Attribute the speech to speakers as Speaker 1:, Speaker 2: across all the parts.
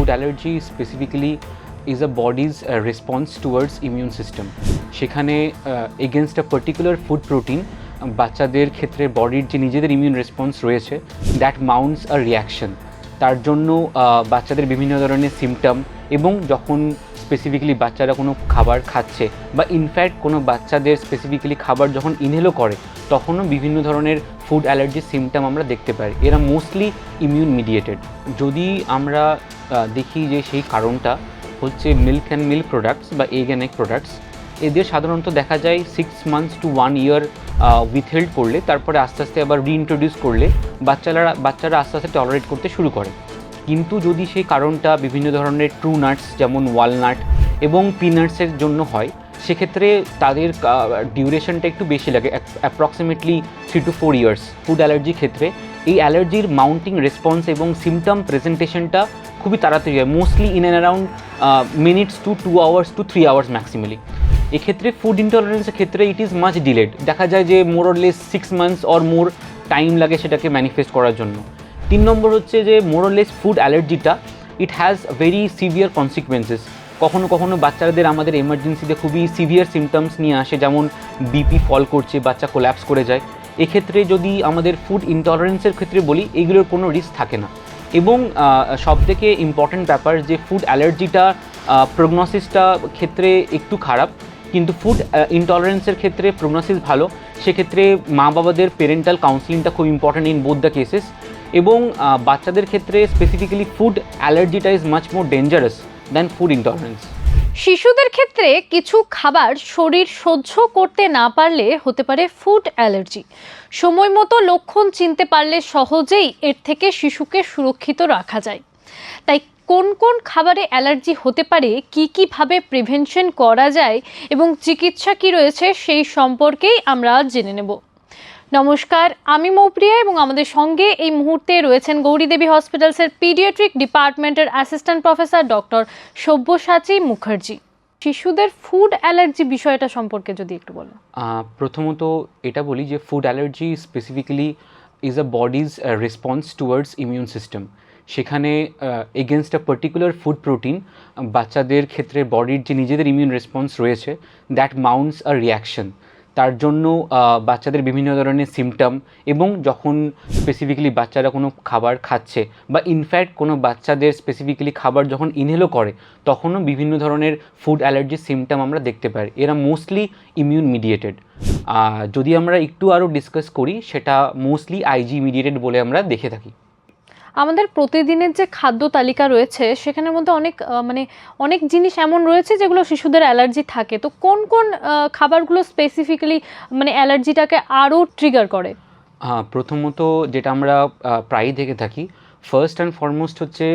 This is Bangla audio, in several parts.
Speaker 1: food allergy specifically is a body's response towards immune system. সেখানে against a particular food protein বাচ্চাদের ক্ষেত্রে বডির যে নিজেদের ইমিউন রেসপন্স রয়েছে দ্যাট মাউন্টস আ রিয়াকশন। তার জন্য বাচ্চাদের বিভিন্ন ধরনের সিমটম এবং যখন স্পেসিফিক্যালি বাচ্চারা কোনো খাবার খাচ্ছে বা ইনফ্যাক্ট কোনো বাচ্চাদের স্পেসিফিক্যালি খাবার যখন ইনহেলও করে তখনও বিভিন্ন ধরনের ফুড অ্যালার্জির সিমটম আমরা দেখতে পাই। এরা মোস্টলি ইমিউন মিডিয়েটেড। যদি আমরা দেখি যে সেই কারণটা হচ্ছে মিল্ক অ্যান্ড মিল্ক প্রোডাক্টস বা এগ অ্যান্ড এগ প্রোডাক্টস, এদের সাধারণত দেখা যায় 6 months to 1 year উইথহেল্ড করলে তারপরে আস্তে আস্তে আবার রিইন্ট্রোডিউস করলে বাচ্চারা আস্তে আস্তে টলারেট করতে শুরু করে। কিন্তু যদি সেই কারণটা বিভিন্ন ধরনের ট্রু নাটস যেমন ওয়ালনাট এবং পিনাটসের জন্য হয়, সেক্ষেত্রে তাদের ডিউরেশনটা একটু বেশি লাগে, অ্যাপ্রক্সিমেটলি 3 to 4 years। ফুড অ্যালার্জির ক্ষেত্রে এই অ্যালার্জির মাউন্টিং রেসপন্স এবং সিমটম প্রেজেন্টেশনটা খুবই তাড়াতাড়ি হয়, mostly in and around minutes to 2 hours to 3 hours maximally. এক্ষেত্রে ফুড ইন্টলারেন্সের ক্ষেত্রে ইট ইজ মাচ ডিলেড, দেখা যায় যে more or less 6 months or more time লাগে সেটাকে ম্যানিফেস্ট করার জন্য। 3 নম্বর হচ্ছে যে মোর অর লেস ফুড অ্যালার্জিটা it has very severe consequences. কখনো কখনো বাচ্চাদের আমাদের এমার্জেন্সিতে খুবই সিভিয়ার সিমটমস নিয়ে আসে, যেমন বিপি ফল করছে, বাচ্চা কোল্যাপস করে যায়। এক্ষেত্রে যদি আমাদের ফুড ইনটলারেন্সের ক্ষেত্রে বলি, এগুলোর কোনো রিস্ক থাকে না। এবং সবথেকে ইম্পর্ট্যান্ট ব্যাপার যে ফুড অ্যালার্জিটা প্রগনোসিসটা ক্ষেত্রে একটু খারাপ, কিন্তু ফুড ইনটলারেন্সের ক্ষেত্রে প্রগনোসিস ভালো। সেক্ষেত্রে মা বাবাদের পেরেন্টাল কাউন্সিলিংটা খুব important in both the cases. এবং বাচ্চাদের ক্ষেত্রে স্পেসিফিক্যালি ফুড অ্যালার্জিটা is much more dangerous than food intolerance.
Speaker 2: শিশুদের ক্ষেত্রে কিছু খাবার শরীর সহ্য করতে না পারলে হতে পারে ফুড অ্যালার্জি। সময় মতো লক্ষণ চিনতে পারলে সহজেই এর থেকে শিশুকে সুরক্ষিত রাখা যায়। তাই কোন কোন খাবারে অ্যালার্জি হতে পারে, কীভাবে প্রিভেনশন করা যায় এবং চিকিৎসা কী রয়েছে সেই সম্পর্কেই আমরা জেনে নেব। নমস্কার, আমি মৌপ্রিয়া এবং আমাদের সঙ্গে এই মুহূর্তে রয়েছেন গৌরীদেবী হসপিটালসের পিডিয়াট্রিক ডিপার্টমেন্টের assistant professor doctor Sabyasachi Mukherjee. শিশুদের ফুড অ্যালার্জি বিষয়টা সম্পর্কে যদি একটু বলেন।
Speaker 1: প্রথমত এটা বলি যে food allergy specifically is a body's response towards immune system. সেখানে against a particular food protein বাচ্চাদের ক্ষেত্রে বডির যে নিজেদের ইমিউন রেসপন্স রয়েছে দ্যাট মাউন্টস আ রিয়াকশন। তার জন্য বাচ্চাদের বিভিন্ন ধরনের সিমটম এবং যখন স্পেসিফিক্যালি বাচ্চারা কোনো খাবার খাচ্ছে বা ইনফ্যাক্ট কোনো বাচ্চাদের স্পেসিফিক্যালি খাবার যখন ইনহেলও করে তখনও বিভিন্ন ধরনের ফুড অ্যালার্জির সিমটম আমরা দেখতে পাই। এরা মোস্টলি ইমিউন মিডিয়েটেড। যদি আমরা একটু আরও ডিসকাস করি, সেটা মোস্টলি আইজি মিডিয়েটেড বলে আমরা দেখে থাকি।
Speaker 2: আমাদের প্রতিদিনের যে খাদ্য তালিকা রয়েছে সেখানের মধ্যে অনেক জিনিস এমন রয়েছে যেগুলো শিশুদের অ্যালার্জি থাকে। তো কোন কোন খাবারগুলো স্পেসিফিক্যালি অ্যালার্জিটাকে আরও ট্রিগার করে?
Speaker 1: প্রথমত যেটা আমরা প্রায়ই দেখে থাকি, ফার্স্ট অ্যান্ড ফরমোস্ট হচ্ছে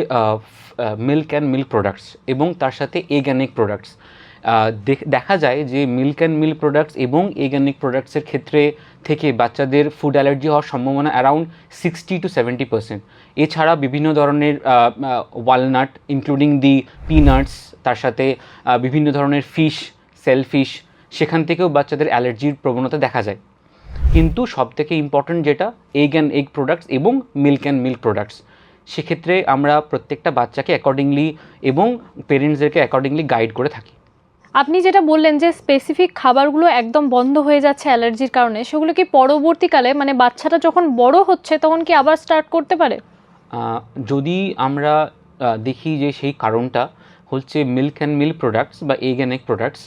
Speaker 1: মিল্ক অ্যান্ড মিল্ক প্রোডাক্টস এবং তার সাথে এগ অ্যান্ড এগ প্রোডাক্টস। দেখা যায় যে মিল্ক অ্যান্ড মিল্ক প্রোডাক্টস এবং এগ অ্যান্ড এগ প্রোডাক্টসের ক্ষেত্রে থেকে বাচ্চাদের ফুড অ্যালার্জি হওয়ার সম্ভাবনা অ্যারাউন্ড 60 to 70%। এছাড়া বিভিন্ন ধরনের ওয়ালনাট ইনক্লুডিং দি পিনাটস, তার সাথে বিভিন্ন ধরনের ফিশ, সেলফিশ, সেখান থেকেও বাচ্চাদের অ্যালার্জির প্রবণতা দেখা যায়। কিন্তু সবথেকে ইম্পর্ট্যান্ট যেটা এগ অ্যান্ড এগ প্রোডাক্টস এবং মিল্ক অ্যান্ড মিল্ক প্রোডাক্টস, সেক্ষেত্রে আমরা প্রত্যেকটা বাচ্চাকে অ্যাকর্ডিংলি এবং পেরেন্টসদেরকে অ্যাকর্ডিংলি গাইড করে থাকি।
Speaker 2: আপনি যেটা বললেন যে স্পেসিফিক খাবারগুলো একদম বন্ধ হয়ে যাচ্ছে অ্যালার্জির কারণে, সেগুলো কি পরবর্তীকালে বাচ্চাটা যখন বড় হচ্ছে তখন কি আবার স্টার্ট করতে পারে?
Speaker 1: যদি আমরা দেখি যে সেই কারণটা হচ্ছে মিল্ক অ্যান্ড মিল্ক প্রোডাক্টস বা এগ অ্যান্ড এগ প্রোডাক্টস,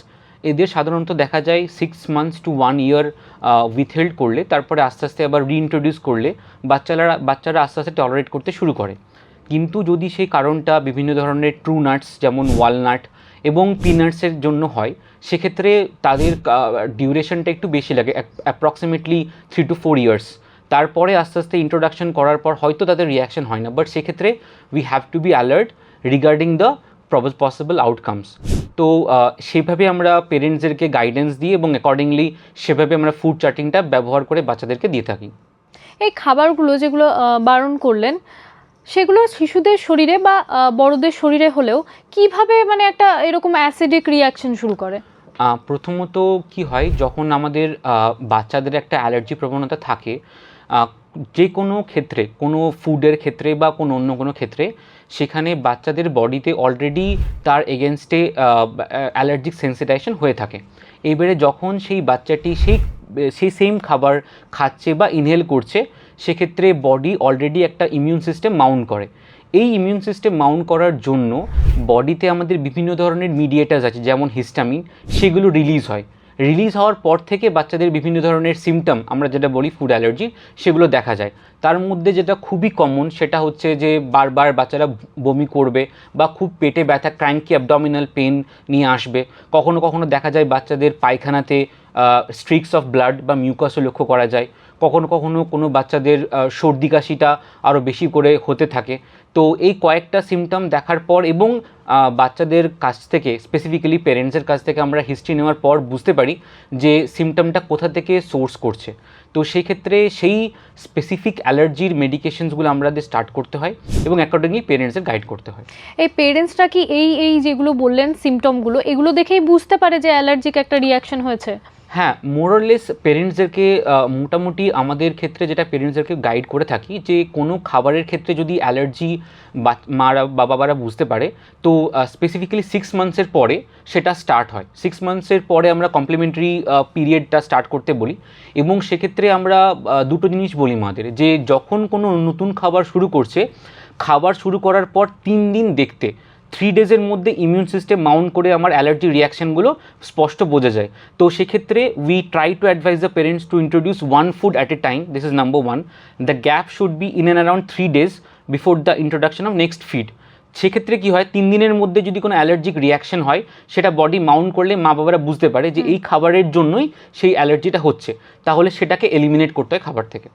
Speaker 1: এদের সাধারণত দেখা যায় 6 months to 1 year উইথহেল্ড করলে তারপরে আস্তে আস্তে আবার রিইন্ট্রোডিউস করলে বাচ্চারা আস্তে আস্তে টলারেট করতে শুরু করে। কিন্তু যদি সেই কারণটা বিভিন্ন ধরনের ট্রু নাটস যেমন ওয়ালনাট এবং পিনাটসের জন্য হয়, সেক্ষেত্রে তাদের ডিউরেশনটা একটু বেশি লাগে, অ্যাপ্রক্সিমেটলি 3 to 4 years। তারপরে আস্তে আস্তে ইন্ট্রোডাকশন করার পর হয়তো তাদের রিয়াকশন হয় না, বাট সেক্ষেত্রে we have to be alert regarding the possible outcomes. তো সেভাবে আমরা পেরেন্টসদেরকে গাইডেন্স দিই এবং অ্যাকর্ডিংলি সেভাবে আমরা ফুড চার্টিংটা ব্যবহার করে বাচ্চাদেরকে দিয়ে থাকি।
Speaker 2: এই খাবারগুলো যেগুলো বারণ করলেন, সেগুলো শিশুদের শরীরে বা বড়দের শরীরে হলেও কিভাবে একটা এরকম অ্যাসিডিক রিয়াকশন শুরু করে?
Speaker 1: প্রথমত কি হয়, যখন আমাদের বাচ্চাদের একটা অ্যালার্জি প্রবণতা থাকে যে কোনো ক্ষেত্রে, কোনো ফুডের ক্ষেত্রে বা কোনো অন্য কোনো ক্ষেত্রে, সেখানে বাচ্চাদের বডিতে অলরেডি তার এগেনস্টে অ্যালার্জিক সেন্সিটাইজেশন হয়ে থাকে। এবারে যখন সেই বাচ্চাটি সেই সেম খাবার খাচ্ছে বা ইনহেল করছে, সেক্ষেত্রে বডি অলরেডি একটা ইমিউন সিস্টেম মাউন্ট করে। এই ইমিউন সিস্টেম মাউন্ট করার জন্য বডিতে আমাদের বিভিন্ন ধরনের মিডিয়েটার্স আছে, যেমন হিস্টামিন, সেগুলো রিলিজ হয়। রিলিজ হওয়ার পর থেকে বাচ্চাদের বিভিন্ন ধরনের সিমটম, আমরা যেটা বলি ফুড অ্যালার্জি, সেগুলো দেখা যায়। তার মধ্যে যেটা খুবই কমন সেটা হচ্ছে যে বারবার বাচ্চারা বমি করবে বা খুব পেটে ব্যথা, ক্র্যাঙ্কি অ্যাবডোমিনাল পেন নিয়ে আসবে। কখনো কখনো দেখা যায় বাচ্চাদের পায়খানাতে স্ট্রিক্স অফ ব্লাড বা মিউকাসও লক্ষ্য করা যায়। কখনো কখনো কোনো বাচ্চাদের সর্দি কাশিটা আরও বেশি করে হতে থাকে। তো এই কয়েকটা সিমটম দেখার পর এবং বাচ্চাদের কাছ থেকে, স্পেসিফিক্যালি পেরেন্টসের কাছ থেকে আমরা হিস্ট্রি নেওয়ার পর বুঝতে পারি যে সিমটমটা কোথা থেকে সোর্স করছে। তো সেই ক্ষেত্রে সেই স্পেসিফিক অ্যালার্জির মেডিকেশনসগুলো আমাদের স্টার্ট করতে হয় এবং অ্যাকর্ডিংলি পেরেন্টসের গাইড করতে হয়।
Speaker 2: এই পেরেন্টসরা কি এই যেগুলো বললেন সিমটমগুলো, এগুলো দেখেই বুঝতে পারে যে অ্যালার্জিক একটা রিয়াকশন হয়েছে?
Speaker 1: হ্যাঁ, মোরলেস পেরেন্টসদেরকে মোটামুটি আমাদের ক্ষেত্রে যেটা পেরেন্টসদেরকে গাইড করে থাকি যে কোনো খাবারের ক্ষেত্রে যদি অ্যালার্জি বাবারা বুঝতে পারে, তো স্পেসিফিক্যালি 6 মান্থসের পরে সেটা স্টার্ট হয়। 6 মান্থসের পরে আমরা কমপ্লিমেন্টারি পিরিয়ডটা স্টার্ট করতে বলি এবং সেক্ষেত্রে আমরা দুটো জিনিস বলি মাদের, যে যখন কোনো নতুন খাবার শুরু করছে, খাবার শুরু করার পর 3 দিন দেখতে, 3 ডেজের মধ্যে ইমিউন সিস্টেম মাউন্ট করে আমার অ্যালার্জি রিয়াকশানগুলো স্পষ্ট বোঝা যায়। তো সেক্ষেত্রে we try two advice the parents to introduce 1 food at a time. This is number 1। The gap should be in and around 3 days before the introduction of next feed. সেক্ষেত্রে কী হয়, 3 দিনের মধ্যে যদি কোনো অ্যালার্জিক রিয়াকশন হয়, সেটা বডি মাউন্ট করলে মা বাবারা বুঝতে পারে যে এই খাবারের জন্যই সেই অ্যালার্জিটা হচ্ছে, তাহলে সেটাকে এলিমিনেট করতে হয় খাবার থেকে।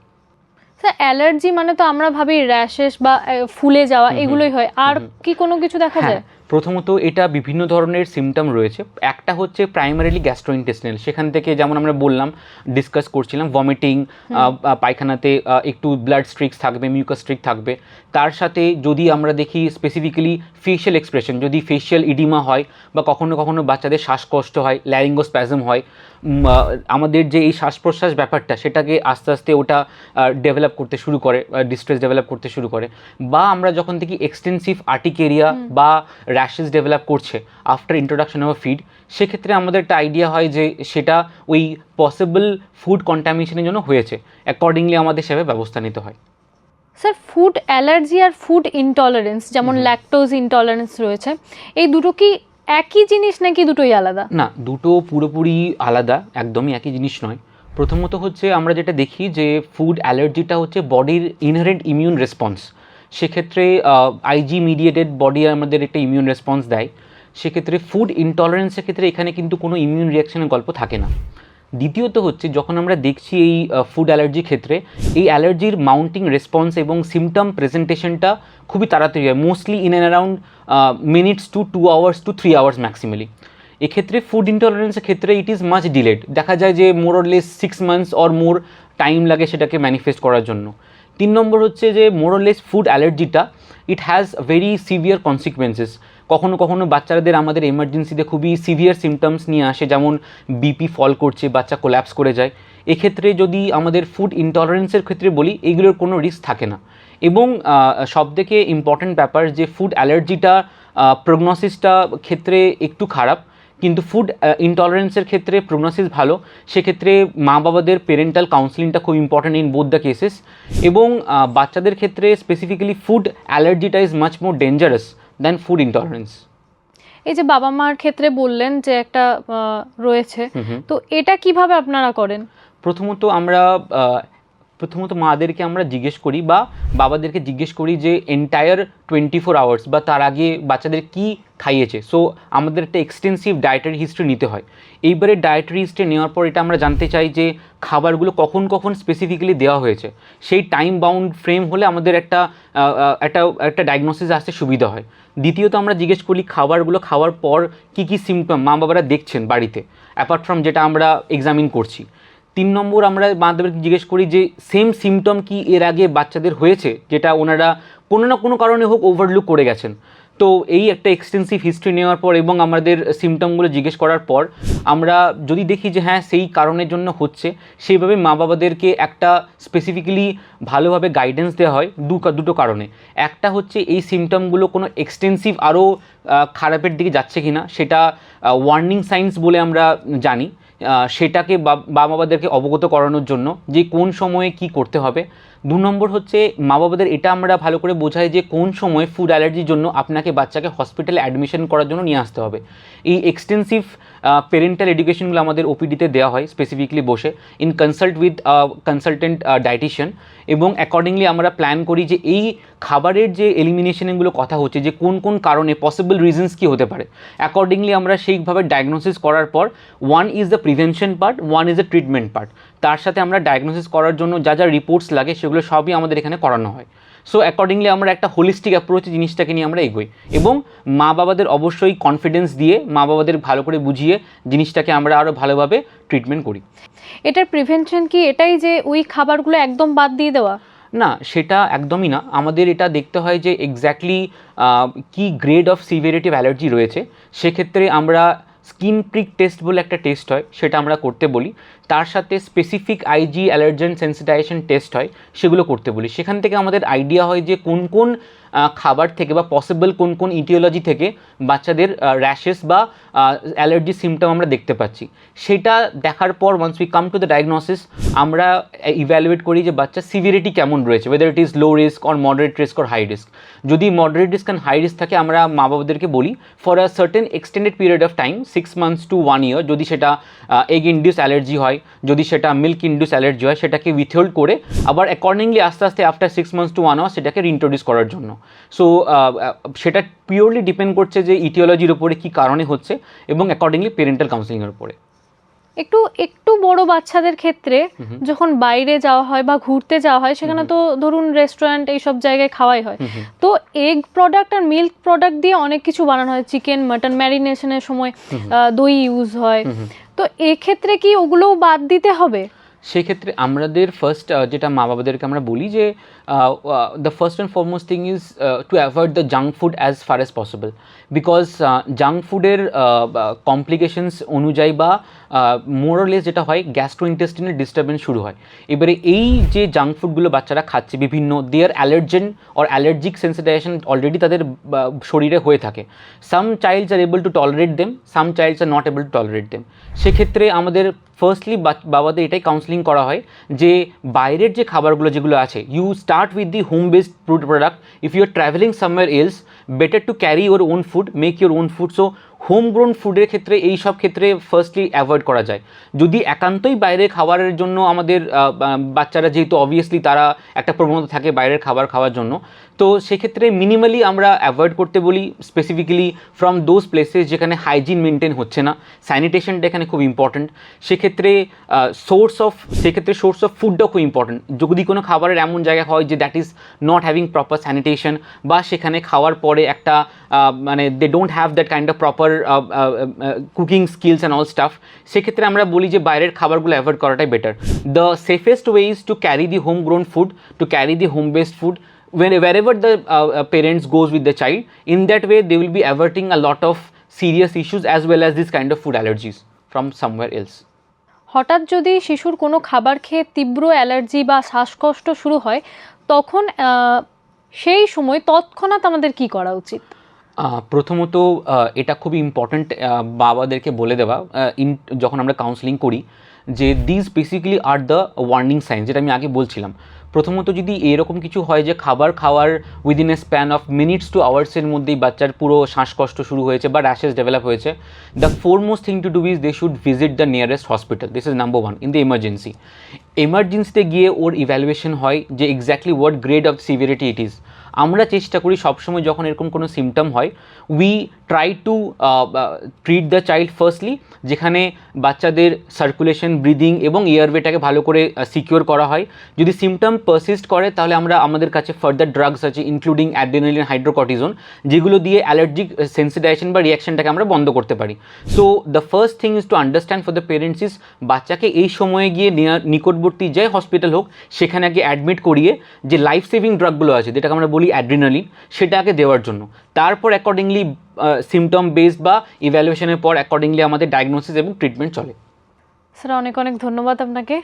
Speaker 2: স্যার, অ্যালার্জি মানে তো আমরা ভাবি র্যাশেস বা ফুলে যাওয়া, এগুলোই হয়, আর কি কোনো কিছু দেখা যায়?
Speaker 1: প্রথমত এটা বিভিন্ন ধরনের সিমটম রয়েছে। একটা হচ্ছে প্রাইমারিলি গ্যাস্ট্রোইন্টেস্টিনাল, সেখান থেকে যেমন আমরা বললাম, ডিসকাস করছিলাম, ভমিটিং, পায়খানাতে একটু ব্লাড স্ট্রিক্স থাকবে, মিউকাস স্ট্রিক থাকবে। তার সাথে যদি আমরা দেখি স্পেসিফিক্যালি ফেশিয়াল এক্সপ্রেশন, যদি ফেশিয়াল ইডিমা হয় বা কখনো কখনো বাচ্চাদের শ্বাসকষ্ট হয়, ল্যারিঙ্গোস্প্যাজম হয়, আমাদের যে এই শ্বাস প্রশ্বাস ব্যাপারটা সেটাকে আস্তে আস্তে ওটা ডেভেলপ করতে শুরু করে, ডিস্ট্রেস ডেভেলপ করতে শুরু করে। বা আমরা যখন দেখি এক্সটেন্সিভ আর্টিকেরিয়া বা র্যাশেস ডেভেলপ করছে আফটার ইন্ট্রোডাকশন অফ ফিড, সেক্ষেত্রে আমাদের একটা আইডিয়া হয় যে সেটা ওই পসিবল ফুড কন্টামিনেশনের জন্য হয়েছে। অ্যাকর্ডিংলি আমাদের সেভাবে ব্যবস্থা নিতে হয়।
Speaker 2: স্যার, ফুড অ্যালার্জি আর ফুড ইনটলারেন্স, যেমন ল্যাকটোজ ইনটলারেন্স রয়েছে, এই দুটো কি একই জিনিস নাকি দুটোই আলাদা?
Speaker 1: না, দুটো পুরোপুরি আলাদা, একদমই একই জিনিস নয়। প্রথমত হচ্ছে আমরা যেটা দেখি যে ফুড অ্যালার্জিটা হচ্ছে বডির ইনহারেন্ট ইমিউন রেসপন্স। সেক্ষেত্রে আইজি মিডিয়েটেড বডি আমাদের একটা ইমিউন রেসপন্স দেয়। সেক্ষেত্রে ফুড ইনটলারেন্সের ক্ষেত্রে এখানে কিন্তু কোনো ইমিউন রিয়াকশনের গল্প থাকে না। দ্বিতীয়ত হচ্ছে যখন আমরা দেখছি এই ফুড অ্যালার্জির ক্ষেত্রে, এই অ্যালার্জির মাউন্টিং রেসপন্স এবং সিমটম প্রেজেন্টেশনটা খুবই তাড়াতাড়ি হয়, mostly in and around minutes to 2 hours to 3 hours maximally. এক্ষেত্রে ফুড ইনটলারেন্সের ক্ষেত্রে ইট ইজ মাচ ডিলেড, দেখা যায় যে more or less 6 months or more time লাগে সেটাকে ম্যানিফেস্ট করার জন্য। 3 নম্বর হচ্ছে যে মোর অর লেস ফুড অ্যালার্জিটা it has very severe consequences. কখনো কখনো বাচ্চাদের আমাদের এমার্জেন্সিতে খুবই সিভিয়ার সিমটমস নিয়ে আসে, যেমন বিপি ফল করছে, বাচ্চা কোল্যাপস করে যায়। এক্ষেত্রে যদি আমাদের ফুড ইনটলারেন্সের ক্ষেত্রে বলি, এগুলোর কোনো রিস্ক থাকে না। এবং সবথেকে ইম্পর্ট্যান্ট ব্যাপার যে ফুড অ্যালার্জিটা প্রগনোসিসটা ক্ষেত্রে একটু খারাপ, কিন্তু ফুড ইনটলারেন্সের ক্ষেত্রে প্রগনোসিস ভালো। সেক্ষেত্রে মা বাবাদের পেরেন্টাল কাউন্সিলিংটা খুব important in both the cases. এবং বাচ্চাদের ক্ষেত্রে স্পেসিফিক্যালি ফুড অ্যালার্জিটা is much more dangerous than food intolerance.
Speaker 2: এই যে বাবা মার ক্ষেত্রে বললেন যে একটা রয়েছে, তো এটা কিভাবে আপনারা করেন?
Speaker 1: প্রথমত মাদেরকে আমরা জিজ্ঞেস করি বা বাবাদেরকে জিজ্ঞেস করি যে এন্টায়ার 24 আওয়ার্স বা তার আগে বাচ্চাদের কি খাইয়েছে। সো আমাদের একটা এক্সটেন্সিভ ডায়েটারি হিস্ট্রি নিতে হয়। এইবারে ডায়েটারি হিস্ট্রি নেওয়ার পর এটা আমরা জানতে চাই যে খাবারগুলো কখন কখন স্পেসিফিক্যালি দেওয়া হয়েছে। সেই টাইম বাউন্ড ফ্রেম হলে আমাদের একটা ডায়াগনোসিস আসতে সুবিধা হয়। দ্বিতীয়ত আমরা জিজ্ঞেস করি খাবারগুলো খাওয়ার পর কী কী সিমটম মা বাবারা দেখছেন বাড়িতে, অ্যাপার্ট ফ্রম যেটা আমরা এক্সামিন করছি। 3 নম্বর আমরা মাদেরকে জিজ্ঞেস করি যে সেম সিমটম কি এর আগে বাচ্চাদের হয়েছে, যেটা ওনারা কোনো না কোনো কারণে হোক ওভারলুক করে গেছেন। তো এই একটা এক্সটেন্সিভ হিস্ট্রি নেওয়ার পর এবং আমাদের সিমটমগুলো জিজ্ঞেস করার পর আমরা যদি দেখি যে হ্যাঁ সেই কারণের জন্য হচ্ছে, সেইভাবে মা বাবাদেরকে একটা স্পেসিফিক্যালি ভালোভাবে গাইডেন্স দেওয়া হয় দুটো কারণে। একটা হচ্ছে এই সিমটমগুলো কোনো এক্সটেন্সিভ আরও খারাপের দিকে যাচ্ছে কি না, সেটা ওয়ার্নিং সাইন্স বলে আমরা জানি, সেটাকে মা বাবাদেরকে অবগত করানোর জন্য যে কোন সময়ে কি করতে হবে। 2 নম্বর হচ্ছে মা বাবাদের এটা আমরা ভালো করে বোঝাই যে কোন সময় ফুড অ্যালার্জির জন্য আপনাকে বাচ্চাকে হসপিটালে অ্যাডমিশন করার জন্য নিয়ে আসতে হবে। এই এক্সটেন্সিভ পেরেন্টাল এডুকেশনগুলো আমাদের ওপিডিতে দেওয়া হয় স্পেসিফিকলি বসে in consult with consultant dietician, এবং অ্যাকর্ডিংলি আমরা প্ল্যান করি যে এই খাবারের যে এলিমিনেশনগুলো কথা হচ্ছে যে কোন কোন কারণে পসিবল রিজনস কী হতে পারে, অ্যাকর্ডিংলি আমরা সেইভাবে ডায়াগনোসিস করার পর one is the prevention part, one is the treatment part. তার সাথে আমরা ডায়াগনোসিস করার জন্য যা যা রিপোর্টস লাগে সেগুলো সবই আমাদের এখানে করানো হয়। সো অ্যাকর্ডিংলি আমরা একটা হোলিস্টিক অ্যাপ্রোচে জিনিসটাকে নিয়ে আমরা এগোই, এবং মা বাবাদের অবশ্যই কনফিডেন্স দিয়ে মা বাবাদের ভালো করে বুঝিয়ে জিনিসটাকে আমরা আরও ভালোভাবে ট্রিটমেন্ট করি।
Speaker 2: এটার প্রিভেনশন কি এটাই যে ওই খাবারগুলো একদম বাদ দিয়ে দেওয়া?
Speaker 1: না, সেটা একদমই না। আমাদের এটা দেখতে হয় যে এক্স্যাক্টলি কি গ্রেড অফ সিভিয়ারিটি অ্যালার্জি রয়েছে। সেক্ষেত্রে আমরা স্কিন প্রিক টেস্ট বলে একটা টেস্ট হয়, সেটা আমরা করতে বলি। তার সাথে specific IG allergen sensitisation test হয়, সেগুলো করতে বলি। সেখান থেকে আমাদের আইডিয়া হয় যে কোন কোন খাবার থেকে বা পসিবল কোন কোন ইটিওলজি থেকে বাচ্চাদের র্যাশেস বা অ্যালার্জি সিমটম আমরা দেখতে পাচ্ছি। সেটা দেখার পর once we come to the diagnosis, আমরা ইভ্যালুয়েট করি যে বাচ্চার সিভিয়ারিটি কেমন রয়েছে, whether it is low risk or moderate risk or high risk. যদি moderate risk and high risk থাকে, আমরা মা বাবাদেরকে বলি for a certain extended period of time 6 months to 1 year, যদি সেটা এগ ইন্ডিউস অ্যালার্জি হয়, যদি সেটা মিল্ক ইন্ডিউস অ্যালার্জি হয়, সেটাকে উইথহোল্ড করে আবার অ্যাকর্ডিংলি আস্তে আস্তে আফটার 6 months to 1 year সেটাকে রিইন্ট্রোডিউস করার জন্য। সো সেটা পিওরলি ডিপেন্ড করছে যে ইটিওলজির উপরে কী কারণে হচ্ছে এবং অ্যাকর্ডিংলি পেরেন্টাল কাউন্সিলিংয়ের উপরে।
Speaker 2: একটু বড় বাচ্চাদের ক্ষেত্রে যখন বাইরে যাওয়া হয় বা ঘুরতে যাওয়া হয়, সেখানে তো ধরুন রেস্টুরেন্ট এইসব জায়গায় খাওয়াই হয়, তো এগ প্রোডাক্ট আর মিল্ক প্রোডাক্ট দিয়ে অনেক কিছু বানানো হয়, চিকেন মাটন ম্যারিনেশনের সময় দই ইউজ হয়, তো এক্ষেত্রে কি ওগুলোও বাদ দিতে হবে?
Speaker 1: সেক্ষেত্রে আমাদের ফার্স্ট যেটা মা বাবাদেরকে আমরা বলি যে the first and foremost thing is to avoid the junk food as far as possible, because junk ফুডের কমপ্লিকেশনস অনুযায়ী বা মোরলেস যেটা হয় গ্যাস্ট্রোইন্টেস্টিনাল ডিস্টারবেন্স শুরু হয়। এবারে এই যে জাঙ্ক ফুডগুলো বাচ্চারা খাচ্ছে বিভিন্ন, their allergen or allergic sensitization already তাদের শরীরে হয়ে থাকে। Some childs are able to tolerate them, some childs are not able to tolerate them. সেক্ষেত্রে আমাদের ফার্স্টলি বাবাদের এটাই কাউন্সিলিং করা হয় যে বাইরের যে খাবারগুলো যেগুলো আছে, you start with the home based food product. If you are travelling somewhere else, better to carry your own food, make your own food. So home grown ফুডের ক্ষেত্রে এই সব ক্ষেত্রে ফার্স্টলি অ্যাভয়েড করা যায়। যদি একান্তই বাইরের খাবারের জন্য আমাদের বাচ্চারা, যেহেতু অবভিয়াসলি তারা একটা প্রবণতা থাকে বাইরের খাবার খাওয়ার জন্য, তো সেক্ষেত্রে মিনিমালি আমরা অ্যাভয়েড করতে বলি, স্পেসিফিক্যালি ফ্রম দোজ প্লেসেস যেখানে হাইজিন মেনটেন হচ্ছে না। স্যানিটেশনটা এখানে খুব ইম্পর্ট্যান্ট। সেক্ষেত্রে সোর্স অফ ফুডটাও খুব ইম্পর্ট্যান্ট। যদি কোনো খাবারের এমন জায়গা হয় যে that is not having proper sanitation, বা সেখানে খাওয়ার পরে একটা মানে they don't have that kind of proper cooking skills and all stuff, সেক্ষেত্রে আমরা বলি যে বাইরের খাবারগুলো অ্যাভয়েড করাটাই better. The safest way is to carry the home grown food, to carry the home based food wherever the parents goes with the child. In that way they will be averting a lot of serious issues as well as this kind of food allergies from somewhere else.
Speaker 2: হঠাৎ যদি শিশুর কোনো খাবার খেয়ে তীব্র অ্যালার্জি বা শ্বাসকষ্ট শুরু হয়, তখন সেই সময় তৎক্ষণাৎ আমাদের কি করা উচিত?
Speaker 1: প্রথমত এটা খুবই ইম্পর্ট্যান্ট বাবাদেরকে বলে দেওয়া যখন আমরা কাউন্সেলিং করি, যে this basically are the warning science, যেটা আমি আগে বলছিলাম। প্রথমত যদি এরকম কিছু হয় যে খাবার খাওয়ার within a span of minutes to আওয়ার্সের মধ্যেই বাচ্চার পুরো শ্বাসকষ্ট শুরু হয়েছে বা র্যাশেস ডেভেলপ হয়েছে, the foremost thing to do is they should visit the nearest hospital. This is number 1 in the emergency. এমার্জেন্সিতে গিয়ে ওর ইভ্যালুয়েশন হয় যে exactly what grade of severity it is. আমরা চেষ্টা করি সবসময় যখন এরকম কোনো সিমটম হয়, we try to treat the child firstly, যেখানে বাচ্চাদের সার্কুলেশন, ব্রিদিং এবং এয়ারওয়েটাকে ভালো করে সিকিওর করা হয়। যদি সিমটম পারসিস্ট করে তাহলে আমাদের কাছে ফার্দার ড্রাগস আছে ইনক্লুডিং অ্যাড্রেনালিন, হাইড্রোকর্টিজোন, যেগুলো দিয়ে অ্যালার্জিক সেন্সিটাইজেশন বা রিয়াকশনটাকে আমরা বন্ধ করতে পারি। So the first thing is to understand for the parents is বাচ্চাকে এই সময়ে গিয়ে নিকটবর্তী যে হসপিটাল হোক সেখানে আগে অ্যাডমিট করিয়ে যে লাইফ সেভিং ড্রাগগুলো আছে, যেটাকে আমরা বলি অ্যাড্রিনালিন, সেটাকে দেওয়ার জন্য। তারপর অ্যাকর্ডিংলি সিমটম বেসড বা ইভ্যালুয়েশনের পর অ্যাকর্ডিংলি আমাদের ডায়াগনোসিস এবং ট্রিটমেন্ট চলে।
Speaker 2: স্যার অনেক অনেক ধন্যবাদ আপনাকে।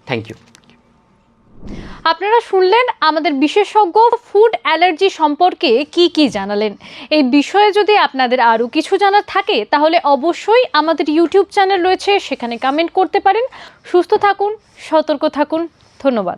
Speaker 1: Thank you.
Speaker 2: আপনারা শুনলেন আমাদের বিশেষজ্ঞ ফুড অ্যালার্জি সম্পর্কে কি জানালেন। এই বিষয়ে যদি আপনাদের আরও কিছু জানার থাকে তাহলে অবশ্যই আমাদের ইউটিউব চ্যানেল রয়েছে, সেখানে কমেন্ট করতে পারেন। সুস্থ থাকুন, সতর্ক থাকুন, ধন্যবাদ।